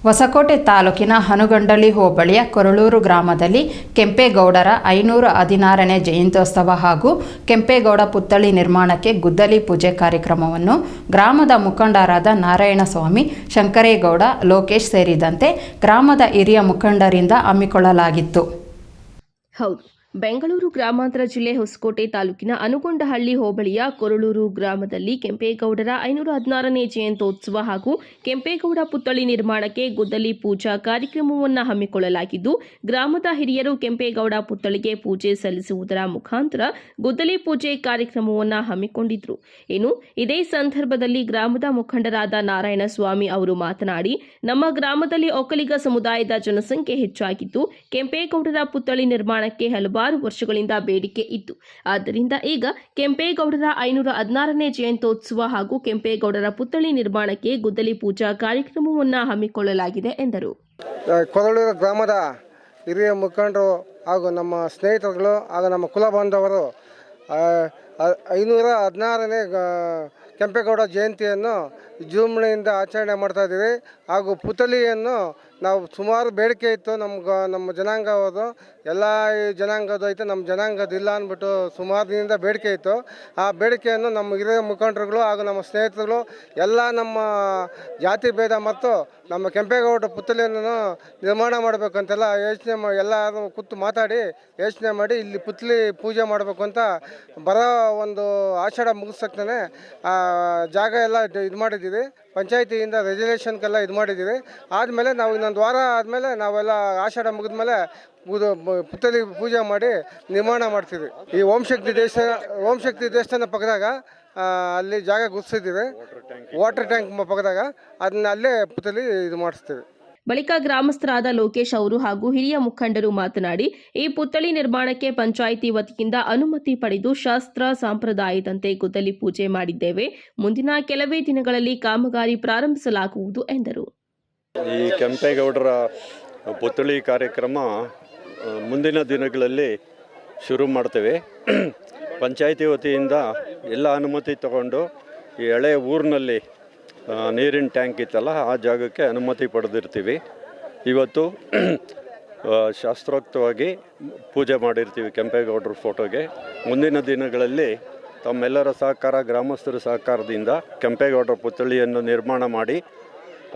ಹೊಸಕೋಟೆ ತಾಲೂಕಿನ ಹನುಗಂಡಳ್ಳಿ ಹೋಬಳಿಯ ಕೊರಳೂರು ಗ್ರಾಮದಲ್ಲಿ ಕೆಂಪೇಗೌಡರ 516ನೇ ಜಯಂತ್ಯೋತ್ಸವ ಹಾಗೂ ಕೆಂಪೇಗೌಡ ಪುತ್ಥಳಿ ನಿರ್ಮಾಣಕ್ಕೆ ಗುದ್ದಲಿ ಪೂಜೆ ಕಾರ್ಯಕ್ರಮವನ್ನು ಗ್ರಾಮದ ಮುಖಂಡರಾದ ನಾರಾಯಣಸ್ವಾಮಿ, ಶಂಕರೇಗೌಡ, ಲೋಕೇಶ್ ಸೇರಿದಂತೆ ಗ್ರಾಮದ ಹಿರಿಯ ಮುಖಂಡರಿಂದ ಹಮ್ಮಿಕೊಳ್ಳಲಾಗಿತ್ತು. ಹೌದು, ಬೆಂಗಳೂರು ಗ್ರಾಮಾಂತರ ಜಿಲ್ಲೆ ಹೊಸಕೋಟೆ ತಾಲೂಕಿನ ಹನುಗೊಂಡಹಳ್ಳಿ ಹೋಬಳಿಯ ಕೊರಳೂರು ಗ್ರಾಮದಲ್ಲಿ ಕೆಂಪೇಗೌಡರ 516ನೇ ಜಯಂತ್ಯೋತ್ಸವ ಹಾಗೂ ಕೆಂಪೇಗೌಡ ಪುತ್ಥಳಿ ನಿರ್ಮಾಣಕ್ಕೆ ಗುದ್ದಲಿ ಪೂಜಾ ಕಾರ್ಯಕ್ರಮವನ್ನು ಹಮ್ಮಿಕೊಳ್ಳಲಾಗಿದ್ದು, ಗ್ರಾಮದ ಹಿರಿಯರು ಕೆಂಪೇಗೌಡ ಪುತ್ಥಳಿಗೆ ಪೂಜೆ ಸಲ್ಲಿಸುವುದರ ಮುಖಾಂತರ ಗುದ್ದಲಿ ಪೂಜೆ ಕಾರ್ಯಕ್ರಮವನ್ನು ಹಮ್ಮಿಕೊಂಡಿದ್ರು. ಇದೇ ಸಂದರ್ಭದಲ್ಲಿ ಗ್ರಾಮದ ಮುಖಂಡರಾದ ನಾರಾಯಣಸ್ವಾಮಿ ಅವರು ಮಾತನಾಡಿ, ನಮ್ಮ ಗ್ರಾಮದಲ್ಲಿ ಒಕ್ಕಲಿಗ ಸಮುದಾಯದ ಜನಸಂಖ್ಯೆ ಹೆಚ್ಚಾಗಿದ್ದು, ಕೆಂಪೇಗೌಡರ ಪುತ್ಥಳಿ ನಿರ್ಮಾಣಕ್ಕೆ ಹಲವಾರು ವರ್ಷಗಳಿಂದ ಬೇಡಿಕೆ ಇತ್ತು. ಆದ್ದರಿಂದ ಈಗ ಕೆಂಪೇಗೌಡರ 516ನೇ ಜಯಂತ್ಯೋತ್ಸವ ಹಾಗೂ ಕೆಂಪೇಗೌಡರ ಪುತ್ಥಳಿ ನಿರ್ಮಾಣಕ್ಕೆ ಗುದ್ದಲಿ ಪೂಜಾ ಕಾರ್ಯಕ್ರಮವನ್ನು ಹಮ್ಮಿಕೊಳ್ಳಲಾಗಿದೆ ಎಂದರು. ಕೊರಳೂರು ಗ್ರಾಮದ ಹಿರಿಯ ಮುಖಂಡರು ಹಾಗೂ ನಮ್ಮ ಸ್ನೇಹಿತರುಗಳು ಹಾಗೂ ನಮ್ಮ ಕುಲ ಬಾಂಧವರು 516ನೇ ಕೆಂಪೇಗೌಡ ಜಯಂತಿಯನ್ನು ವಿಜೃಂಭಣೆಯಿಂದ ಆಚರಣೆ ಮಾಡ್ತಾ ಇದ್ದೀವಿ. ಹಾಗೂ ಪುತ್ಥಳಿಯನ್ನು ನಾವು ಸುಮಾರು ಬೇಡಿಕೆ ಇತ್ತು, ನಮ್ಮ ಜನಾಂಗವಾದ ಎಲ್ಲ ಜನಾಂಗದ ಐತೆ, ನಮ್ಮ ಜನಾಂಗದಿಲ್ಲ ಅಂದ್ಬಿಟ್ಟು ಸುಮಾರು ದಿನದಿಂದ ಬೇಡಿಕೆ ಇತ್ತು. ಆ ಬೇಡಿಕೆಯನ್ನು ನಮ್ಮ ಹಿರಿಯ ಮುಖಂಡರುಗಳು ಹಾಗೂ ನಮ್ಮ ಸ್ನೇಹಿತರುಗಳು ಎಲ್ಲ ನಮ್ಮ ಜಾತಿ ಭೇದ ಮತ್ತು ನಮ್ಮ ಕೆಂಪೇಗೌಡ ಪುತ್ಥಳಿಯನ್ನು ನಿರ್ಮಾಣ ಮಾಡಬೇಕಂತೆಲ್ಲ ಎಲ್ಲರೂ ಕೂತು ಮಾತಾಡಿ ಯೋಚನೆ ಮಾಡಿ ಇಲ್ಲಿ ಪುತ್ಥಳಿ ಪೂಜೆ ಮಾಡಬೇಕು ಅಂತ ಬರೋ ಒಂದು ಆಷಾಢ ಮುಗಿಸ್ತಕ್ಕೇ ಜಾಗ ಎಲ್ಲ ಇದು ಮಾಡಿದ್ದೀವಿ. ಪಂಚಾಯತಿಯಿಂದ ರೆಜುಲೇಷನ್ಗೆಲ್ಲ ಇದು ಮಾಡಿದ್ದೀವಿ. ಆದಮೇಲೆ ನಾವು ಇನ್ನೊಂದು ವಾರ ಆದಮೇಲೆ ನಾವೆಲ್ಲ ಆಷಾಢ ಮುಗಿದ್ಮೇಲೆ ಪುತ್ಥಳಿ ಪೂಜೆ ಮಾಡಿ ನಿರ್ಮಾಣ ಮಾಡ್ತೀವಿ. ಈ ಓಂ ಶಕ್ತಿ ದೇವಸ್ಥಾನ ಪಕ್ಕದಾಗ ಅಲ್ಲಿ ಜಾಗ ಗುರ್ಸಿದ್ದೀವಿ, ವಾಟರ್ ಟ್ಯಾಂಕ್ ಪಕ್ಕದಾಗ, ಅದನ್ನ ಅಲ್ಲೇ ಪುತ್ಥಳಿ ಇದು ಮಾಡಿಸ್ತೀವಿ. ಬಳಿಕ ಗ್ರಾಮಸ್ಥರಾದ ಲೋಕೇಶ್ ಅವರು ಹಾಗೂ ಹಿರಿಯ ಮುಖಂಡರು ಮಾತನಾಡಿ, ಈ ಪುತ್ಥಳಿ ನಿರ್ಮಾಣಕ್ಕೆ ಪಂಚಾಯಿತಿ ವತಿಯಿಂದ ಅನುಮತಿ ಪಡೆದು ಶಾಸ್ತ್ರ ಸಂಪ್ರದಾಯದಂತೆ ಗುದ್ದಲಿ ಪೂಜೆ ಮಾಡಿದ್ದೇವೆ. ಮುಂದಿನ ಕೆಲವೇ ದಿನಗಳಲ್ಲಿ ಕಾಮಗಾರಿ ಪ್ರಾರಂಭಿಸಲಾಗುವುದು ಎಂದರು. ಈ ಕೆಂಪೇಗೌಡರ ಪುತ್ಥಳಿ ಕಾರ್ಯಕ್ರಮ ಮುಂದಿನ ದಿನಗಳಲ್ಲಿ ಶುರು ಮಾಡ್ತೇವೆ. ಪಂಚಾಯಿತಿ ವತಿಯಿಂದ ಎಲ್ಲ ಅನುಮತಿ ತಗೊಂಡು ಈ ಹಳೆ ಊರಿನಲ್ಲಿ ನೀರಿನ ಟ್ಯಾಂಕ್ ಇತ್ತಲ್ಲ, ಆ ಜಾಗಕ್ಕೆ ಅನುಮತಿ ಪಡೆದಿರ್ತೀವಿ. ಇವತ್ತು ಶಾಸ್ತ್ರೋಕ್ತವಾಗಿ ಪೂಜೆ ಮಾಡಿರ್ತೀವಿ ಕೆಂಪೇಗೌಡರ ಫೋಟೋಗೆ. ಮುಂದಿನ ದಿನಗಳಲ್ಲಿ ತಮ್ಮೆಲ್ಲರ ಸಹಕಾರ, ಗ್ರಾಮಸ್ಥರ ಸಹಕಾರದಿಂದ ಕೆಂಪೇಗೌಡರ ಪುತ್ಥಳಿಯನ್ನು ನಿರ್ಮಾಣ ಮಾಡಿ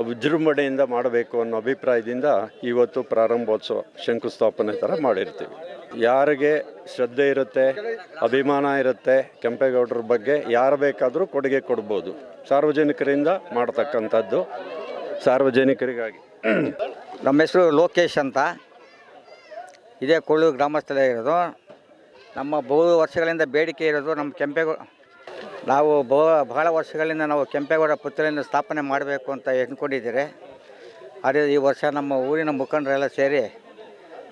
ವಿಜೃಂಭಣೆಯಿಂದ ಮಾಡಬೇಕು ಅನ್ನೋ ಅಭಿಪ್ರಾಯದಿಂದ ಇವತ್ತು ಪ್ರಾರಂಭೋತ್ಸವ ಶಂಕುಸ್ಥಾಪನೆ ಥರ ಮಾಡಿರ್ತೀವಿ. ಯಾರಿಗೆ ಶ್ರದ್ಧೆ ಇರುತ್ತೆ, ಅಭಿಮಾನ ಇರುತ್ತೆ ಕೆಂಪೇಗೌಡರ ಬಗ್ಗೆ, ಯಾರು ಬೇಕಾದರೂ ಕೊಡುಗೆ ಕೊಡ್ಬೋದು. ಸಾರ್ವಜನಿಕರಿಂದ ಮಾಡ್ತಕ್ಕಂಥದ್ದು, ಸಾರ್ವಜನಿಕರಿಗಾಗಿ. ನಮ್ಮ ಹೆಸರು ಲೋಕೇಶ್ ಅಂತ, ಇದೇ ಕೊರಳೂರು ಗ್ರಾಮಸ್ಥರೇ ಇರೋದು. ನಮ್ಮ ಬಹು ವರ್ಷಗಳಿಂದ ಬೇಡಿಕೆ ಇರೋದು ನಮ್ಮ ಕೆಂಪೇಗೌಡ, ನಾವು ಬಹಳ ವರ್ಷಗಳಿಂದ ನಾವು ಕೆಂಪೇಗೌಡ ಪುತ್ಥಳಿಯನ್ನು ಸ್ಥಾಪನೆ ಮಾಡಬೇಕು ಅಂತ ಅಂದ್ಕೊಂಡಿದ್ದೀರಿ. ಅದೇ ಈ ವರ್ಷ ನಮ್ಮ ಊರಿನ ಮುಖಂಡರೆಲ್ಲ ಸೇರಿ,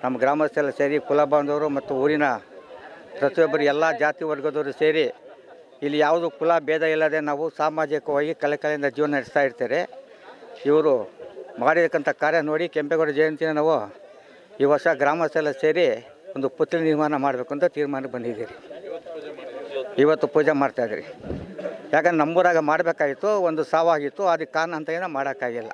ನಮ್ಮ ಗ್ರಾಮಸ್ಥರೆಲ್ಲ ಸೇರಿ, ಕುಲ ಬಾಂಧವರು ಮತ್ತು ಊರಿನ ಪ್ರತಿಯೊಬ್ಬರು ಎಲ್ಲ ಜಾತಿ ವರ್ಗದವರು ಸೇರಿ ಇಲ್ಲಿ ಯಾವುದು ಕುಲ ಭೇದ ಇಲ್ಲದೆ ನಾವು ಸಾಮಾಜಿಕವಾಗಿ ಕಲೆಯಿಂದ ಜೀವನ ನಡೆಸ್ತಾ ಇರ್ತಾರೆ. ಇವರು ಮಾಡಿರ್ತಕ್ಕಂಥ ಕಾರ್ಯ ನೋಡಿ ಕೆಂಪೇಗೌಡ ಜಯಂತಿನ ನಾವು ಈ ವರ್ಷ ಗ್ರಾಮಸ್ಥರೆಲ್ಲ ಸೇರಿ ಒಂದು ಪುತ್ಥಳಿ ನಿರ್ಮಾಣ ಮಾಡಬೇಕು ಅಂತ ತೀರ್ಮಾನ ಬಂದಿದ್ದೀರಿ. ಇವತ್ತು ಪೂಜೆ ಮಾಡ್ತಾಯಿದ್ರಿ. ಯಾಕಂದ್ರೆ ನಮ್ಮೂರಾಗ ಮಾಡಬೇಕಾಗಿತ್ತು, ಒಂದು ಸಾವಾಗಿತ್ತು, ಅದಕ್ಕೆ ಕಾರಣ ಅಂತ ಏನೋ ಮಾಡೋಕ್ಕಾಗಿಲ್ಲ,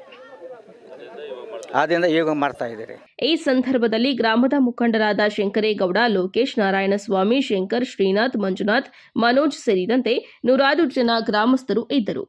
ಆದ್ದರಿಂದ ಈಗ ಮಾಡ್ತಾ ಇದ್ದೀರಿ. ಈ ಸಂದರ್ಭದಲ್ಲಿ ಗ್ರಾಮದ ಮುಖಂಡರಾದ ಶಂಕರೇಗೌಡ, ಲೋಕೇಶ್, ನಾರಾಯಣಸ್ವಾಮಿ, ಶಂಕರ್, ಶ್ರೀನಾಥ್, ಮಂಜುನಾಥ್, ಮನೋಜ್ ಸೇರಿದಂತೆ ನೂರಾರು ಜನ ಗ್ರಾಮಸ್ಥರು ಇದ್ದರು.